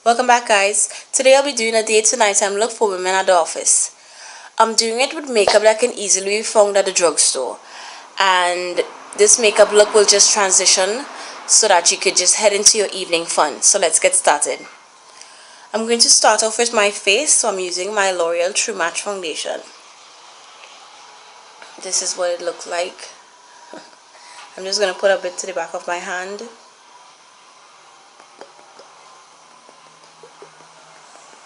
Welcome back, guys. Today I'll be doing a day to nighttime look for women at the office. I'm doing it with makeup that can easily be found at the drugstore, and this makeup look will just transition so that you could just head into your evening fun. So let's get started. I'm going to start off with my face, so I'm using my L'Oreal True Match foundation. This is what it looks like. I'm just going to put a bit to the back of my hand.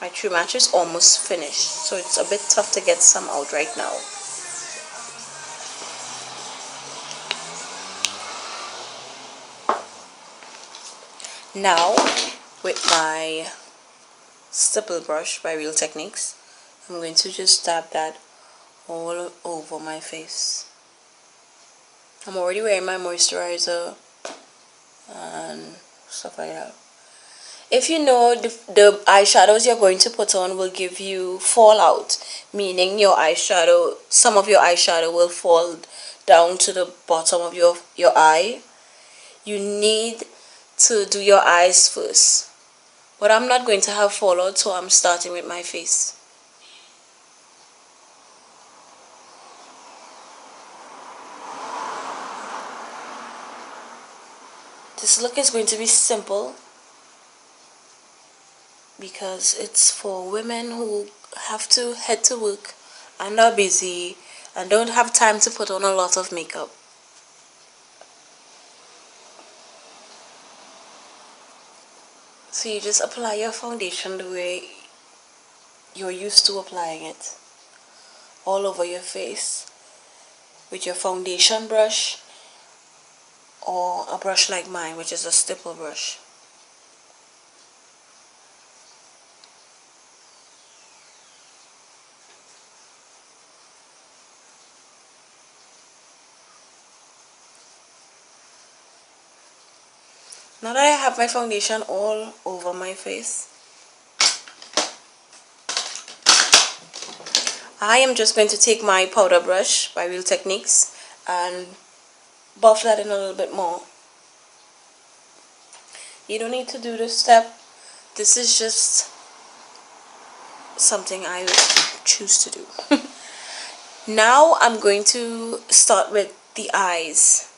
My True Match is almost finished, so it's a bit tough to get some out right now. Now, with my stipple brush by Real Techniques, I'm going to just dab that all over my face. I'm already wearing my moisturizer and stuff like that. If you know the eyeshadows you're going to put on will give you fallout, meaning your eyeshadow, some of your eyeshadow will fall down to the bottom of your eye, you need to do your eyes first. But I'm not going to have fallout, so I'm starting with my face. This look is going to be simple because it's for women who have to head to work and are busy and don't have time to put on a lot of makeup. So you just apply your foundation the way you're used to applying it, all over your face with your foundation brush or a brush like mine, which is a stipple brush. Now that I have my foundation all over my face, I am just going to take my powder brush by Real Techniques and buff that in a little bit more. You don't need to do this step. This is just something I choose to do. Now I'm going to start with the eyes.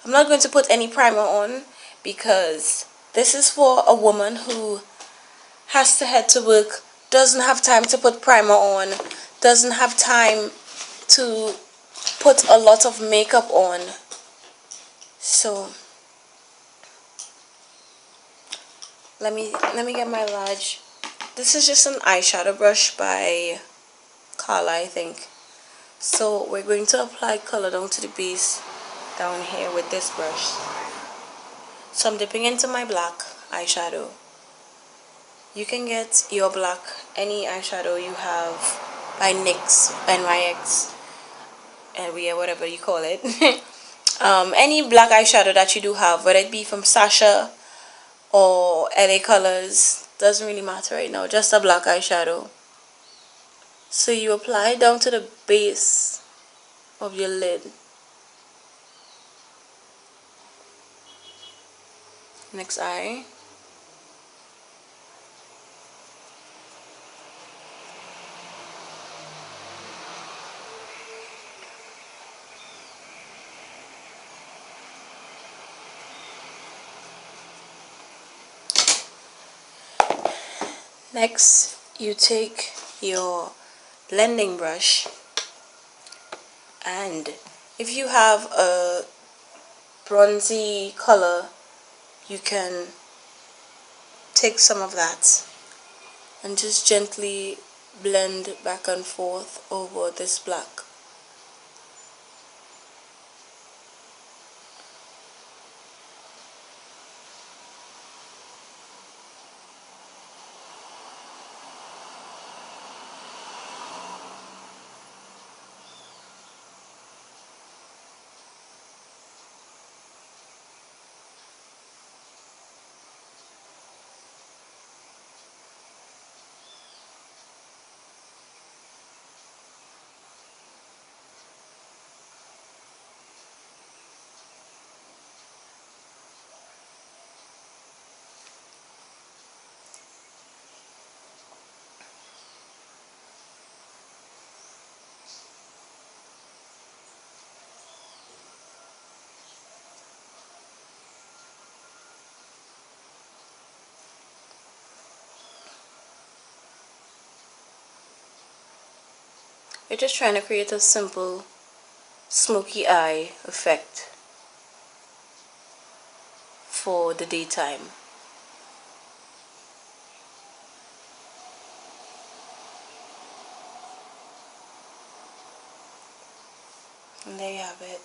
I'm not going to put any primer on because this is for a woman who has to head to work, doesn't have time to put primer on, doesn't have time to put a lot of makeup on. So let me get my large. This is just an eyeshadow brush by Carla, I think. So we're going to apply color down to the base down here with this brush. So I'm dipping into my black eyeshadow. You can get your black, any eyeshadow you have by NYX, NYX, whatever you call it. Any black eyeshadow that you do have, whether it be from Sasha or LA Colors, doesn't really matter right now, just a black eyeshadow. So you apply it down to the base of your lid. Next eye. Next, you take your blending brush, and if you have a bronzy color, you can take some of that and just gently blend back and forth over this black. We're just trying to create a simple smoky eye effect for the daytime. And there you have it.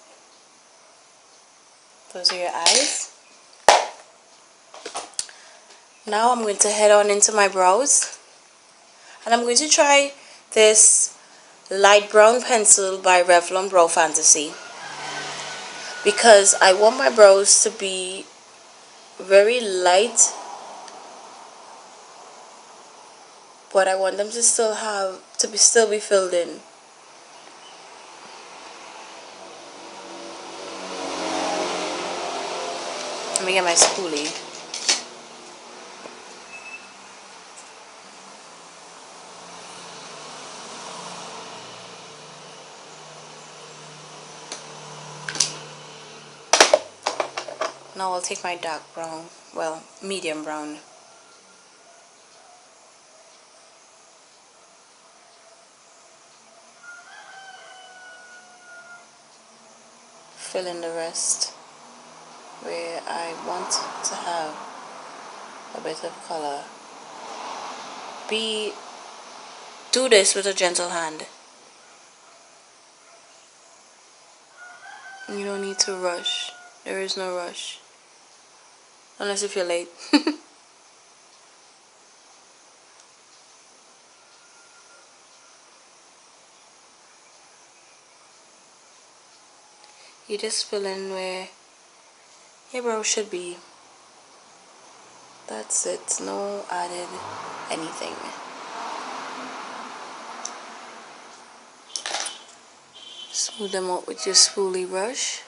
Those are your eyes. Now I'm going to head on into my brows. And I'm going to try this light brown pencil by Revlon Brow Fantasy. Because I want my brows to be very light, but I want them to still be filled in. Let me get my spoolie. Now I'll take my dark brown, well, medium brown. Fill in the rest where I want to have a bit of color. Do this with a gentle hand. You don't need to rush. There is no rush. Unless if you're late. You just fill in where your brow should be. That's it. No added anything. Smooth them out with your spoolie brush.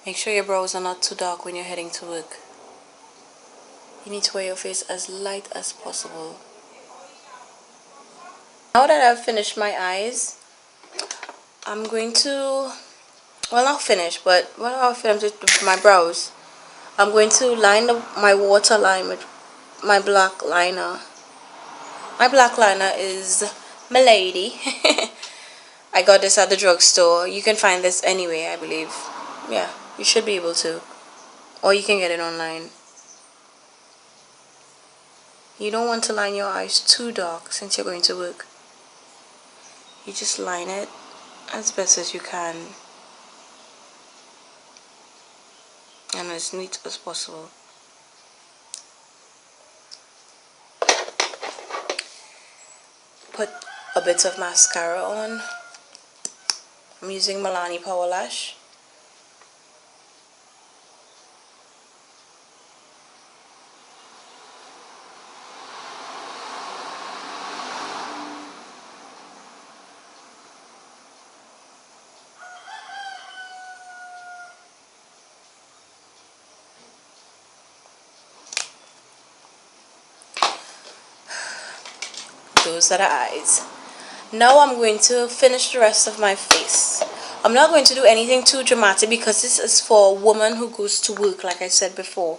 Make sure your brows are not too dark when you're heading to work. You need to wear your face as light as possible. Now that I've finished my eyes, I'm going to, well, not finish, but when I've finished with my brows, I'm going to line my waterline with my black liner. My black liner is Milani. I got this at the drugstore. You can find this anywhere, I believe. Yeah, you should be able to. Or you can get it online. You don't want to line your eyes too dark since you're going to work. You just line it as best as you can. And as neat as possible. Put a bit of mascara on. I'm using Milani Power lash. Those are the eyes. Now I'm going to finish the rest of my face. I'm not going to do anything too dramatic because this is for a woman who goes to work, like I said before.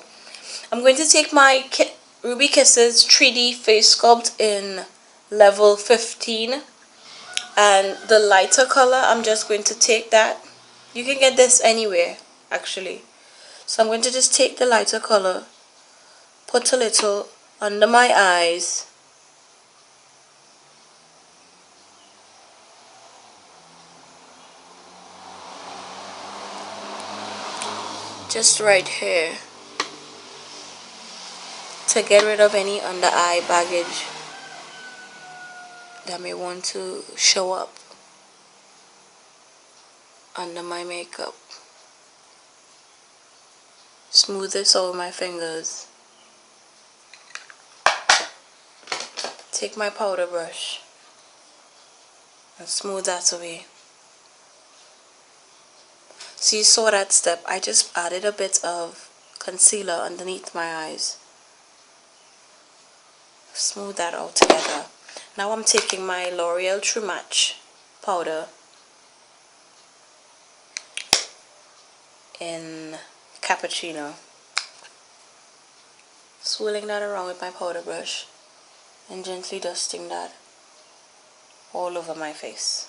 I'm going to take my Ruby Kisses 3D face sculpt in level 15. And the lighter color, I'm just going to take that. You can get this anywhere, actually. So I'm going to just take the lighter color, put a little under my eyes. Just right here. To get rid of any under eye baggage that may want to show up under my makeup. Smooth this over my fingers. Take my powder brush and smooth that away. So you saw that step. I just added a bit of concealer underneath my eyes. Smooth that all together. Now I'm taking my L'Oreal True Match powder in cappuccino, swirling that around with my powder brush and gently dusting that all over my face.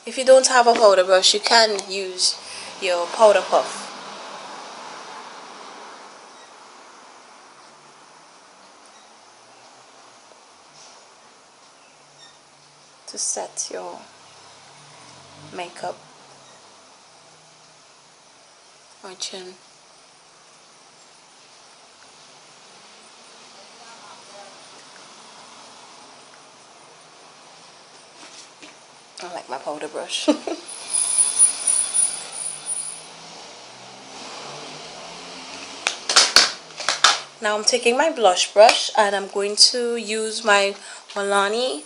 If you don't have a powder brush, you can use your powder puff. To set your makeup or chin. I like my powder brush. Now I'm taking my blush brush and I'm going to use my Milani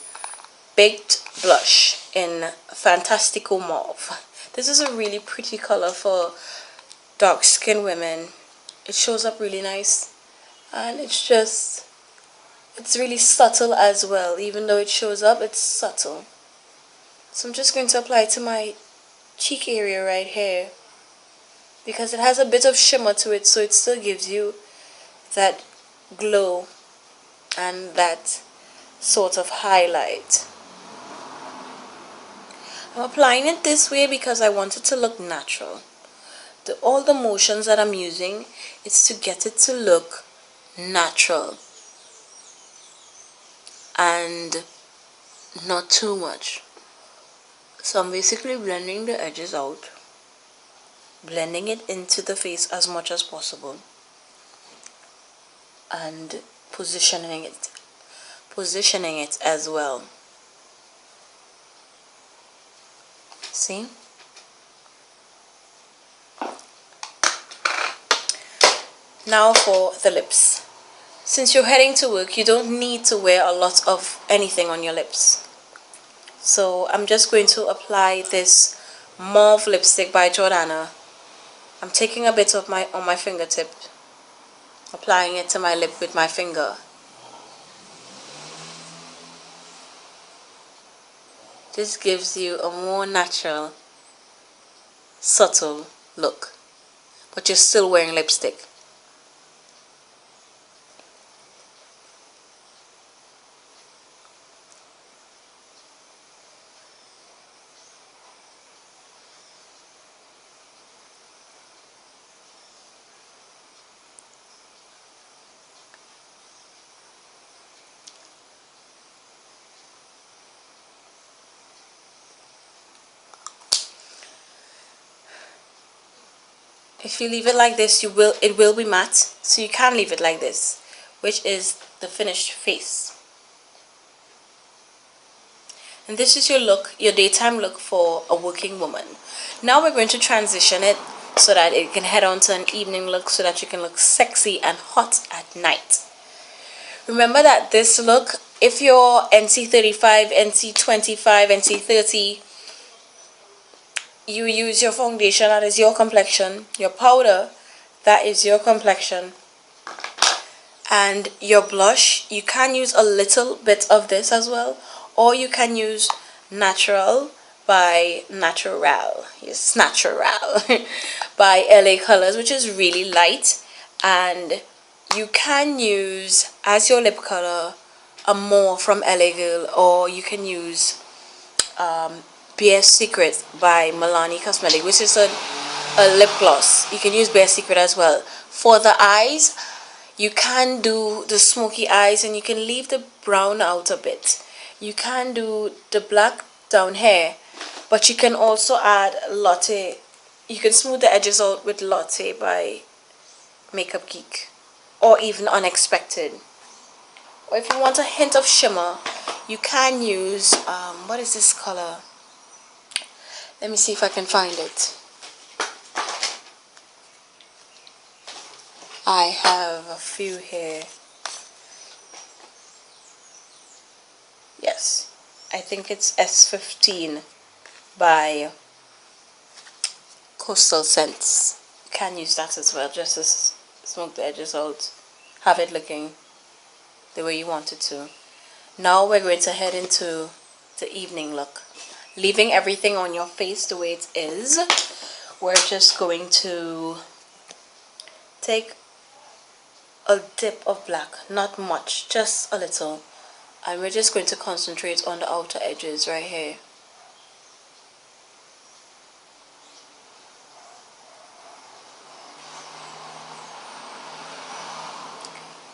Baked Blush in Fantastico Mauve. This is a really pretty color for dark skinned women. It shows up really nice and it's really subtle as well. Even though it shows up, it's subtle. So I'm just going to apply it to my cheek area right here because it has a bit of shimmer to it, so it still gives you that glow and that sort of highlight. I'm applying it this way because I want it to look natural. All the motions that I'm using is to get it to look natural and not too much. So I'm basically blending the edges out, blending it into the face as much as possible, and positioning it as well. See? Now for the lips. Since you're heading to work, you don't need to wear a lot of anything on your lips. So I'm just going to apply this mauve lipstick by Jordana. I'm taking a bit of on my fingertip, applying it to my lip with my finger. This gives you a more natural, subtle look, but you're still wearing lipstick. If you leave it like this, it will be matte, so you can leave it like this, which is the finished face. And this is your look, your daytime look for a working woman. Now we're going to transition it so that it can head on to an evening look, so that you can look sexy and hot at night. Remember that this look, if you're NC35, NC25, NC30, you use your foundation, that is your complexion, your powder, that is your complexion, and your blush, you can use a little bit of this as well, or you can use Natural by Natural, yes, Natural by LA Colors, which is really light, and you can use as your lip color a More from LA Girl, or you can use Bare Secret by Milani Cosmetic, which is a lip gloss. You can use Bare Secret as well. For the eyes, you can do the smoky eyes and you can leave the brown out a bit. You can do the black down here, but you can also add Latte. You can smooth the edges out with Latte by Makeup Geek, or even Unexpected. Or if you want a hint of shimmer, you can use what is this color? Let me see if I can find it. I have a few here. Yes, I think it's S15 by Coastal Scents. You can use that as well, just to smoke the edges out. Have it looking the way you want it to. Now we're going to head into the evening look. Leaving everything on your face the way it is, we're just going to take a dip of black, not much, just a little, and we're just going to concentrate on the outer edges right here.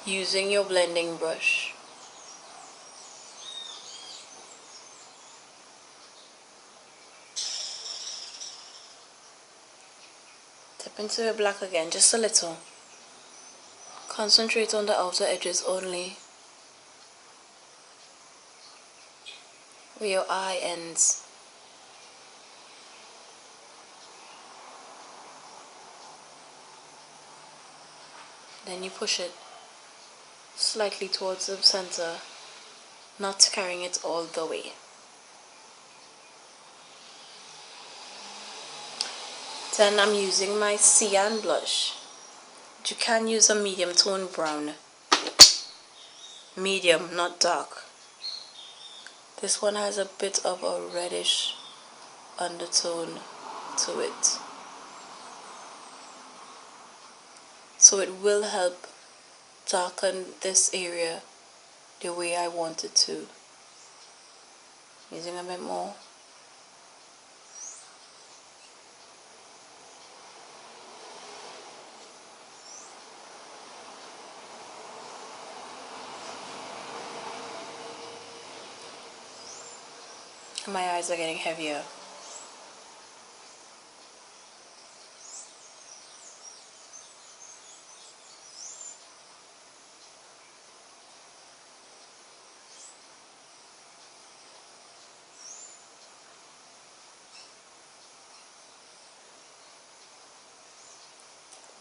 Using your blending brush. Dip into the black again, just a little. Concentrate on the outer edges only, where your eye ends. Then you push it slightly towards the center, not carrying it all the way. Then I'm using my Sienne blush. You can use a medium tone brown. Medium, not dark. This one has a bit of a reddish undertone to it. So it will help darken this area the way I want it to. Using a bit more. My eyes are getting heavier.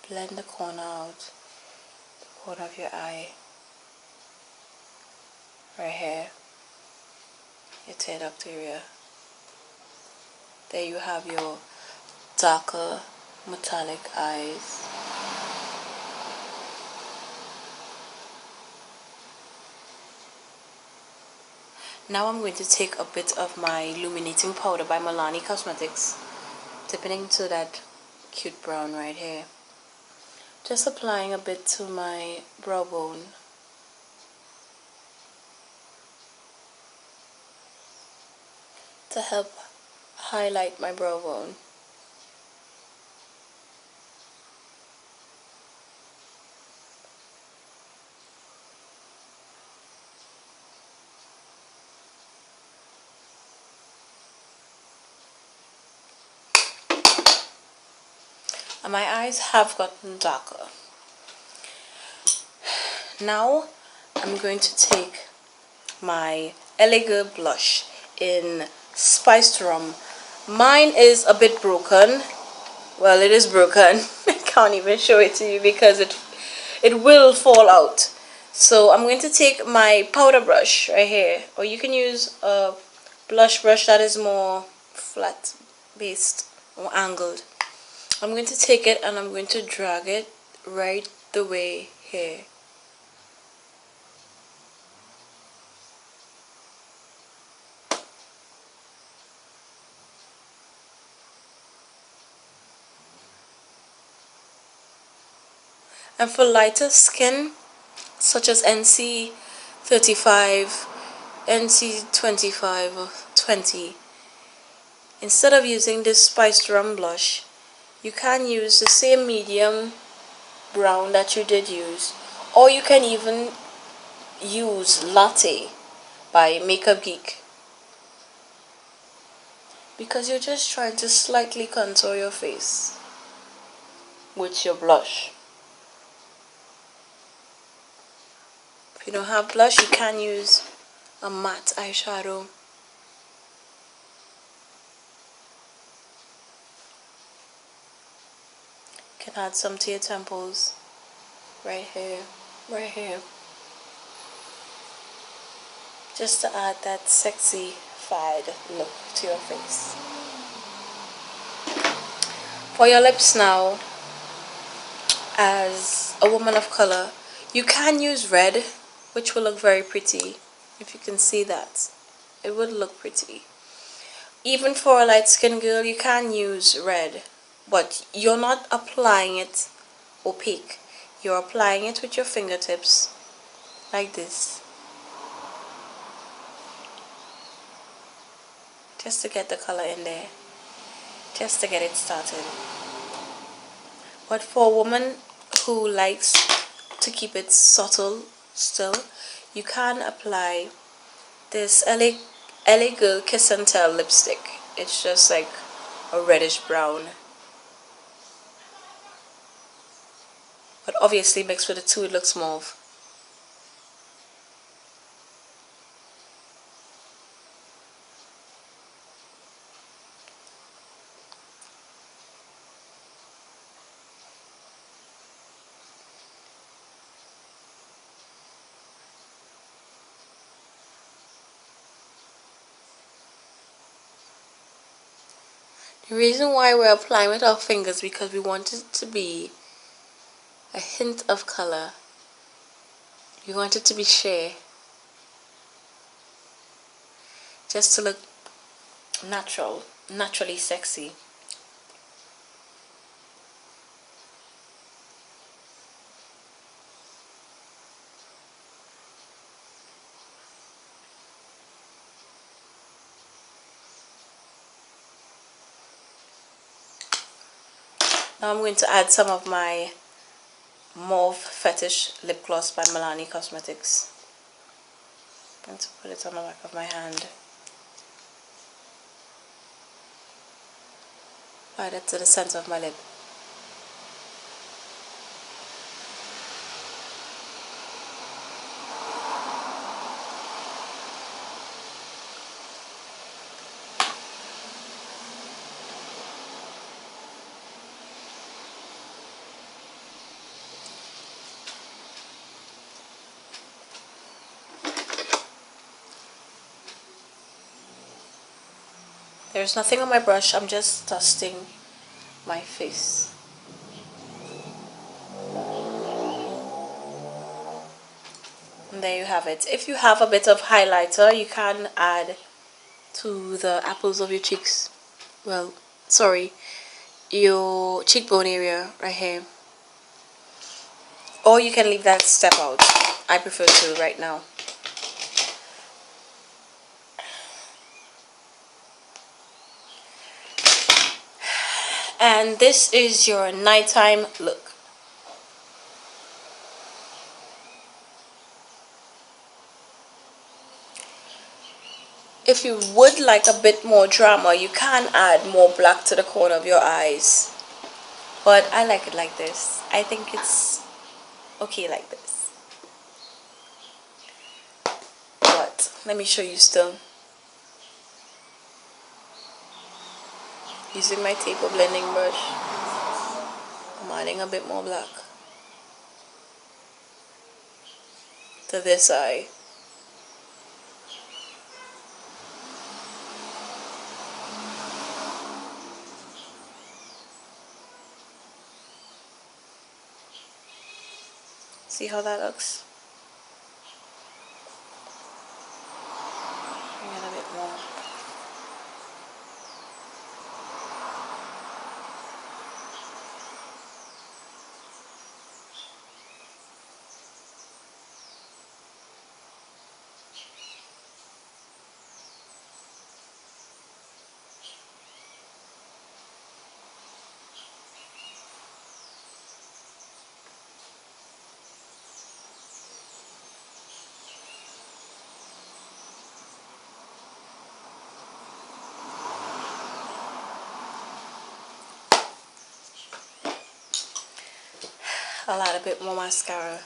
Blend the corner out, the corner of your eye, right here, your tear duct area. There you have your darker metallic eyes. Now I'm going to take a bit of my illuminating powder by Milani Cosmetics, dipping into that cute brown right here. Just applying a bit to my brow bone. To help highlight my brow bone. And my eyes have gotten darker. Now I'm going to take my Elegant blush in Spiced Rum. Mine is a bit broken. Well, it is broken. I can't even show it to you because it will fall out. So I'm going to take my powder brush right here, or you can use a blush brush that is more flat based or angled. I'm going to take it and I'm going to drag it right the way here. And for lighter skin, such as NC 35, NC 25 or 20, instead of using this Spiced Rum blush, you can use the same medium brown that you did use, or you can even use Latte by Makeup Geek, because you're just trying to slightly contour your face with your blush. If you don't have blush, you can use a matte eyeshadow. You can add some to your temples. right here, right here, just to add that sexy-fied look to your face. For your lips now, as a woman of color, you can use red, which will look very pretty. If you can see that, it would look pretty. Even for a light skinned girl, you can use red, but you're not applying it opaque. You're applying it with your fingertips like this, just to get the color in there, just to get it started. But for a woman who likes to keep it subtle still, you can apply this LA Girl Kiss and Tell lipstick. It's just like a reddish brown, but obviously mixed with the two it looks mauve. The reason why we're applying with our fingers because we want it to be a hint of color. We want it to be sheer, just to look naturally sexy. Now I'm going to add some of my mauve fetish lip gloss by Milani Cosmetics. I'm going to put it on the back of my hand. Apply that to the center of my lip. There's nothing on my brush, I'm just dusting my face. And there you have it. If you have a bit of highlighter, you can add to the apples of your cheeks. Well, sorry, your cheekbone area right here. Or you can leave that step out. I prefer to right now. And this is your nighttime look. If you would like a bit more drama, you can add more black to the corner of your eyes. But I like it like this. I think it's okay like this. But let me show you still. Using my taper blending brush, I'm adding a bit more black to this eye. See how that looks? Bring it a bit more. I'll add a bit more mascara.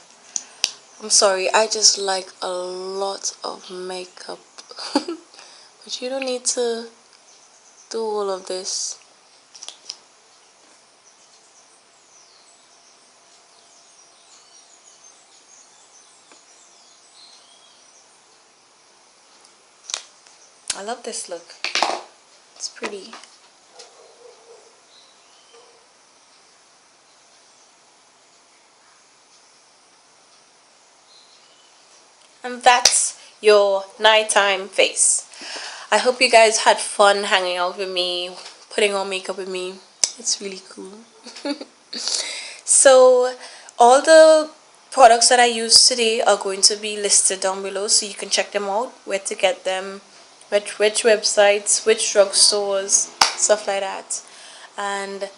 I'm sorry, I just like a lot of makeup. But you don't need to do all of this. I love this look. It's pretty. And that's your nighttime face. I hope you guys had fun hanging out with me, putting on makeup with me. It's really cool. So all the products that I used today are going to be listed down below, so you can check them out, where to get them, which websites, which drugstores, stuff like that. And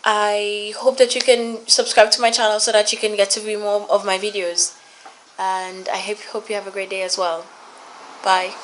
I hope that you can subscribe to my channel so that you can get to view more of my videos. And I hope you have a great day as well. Bye.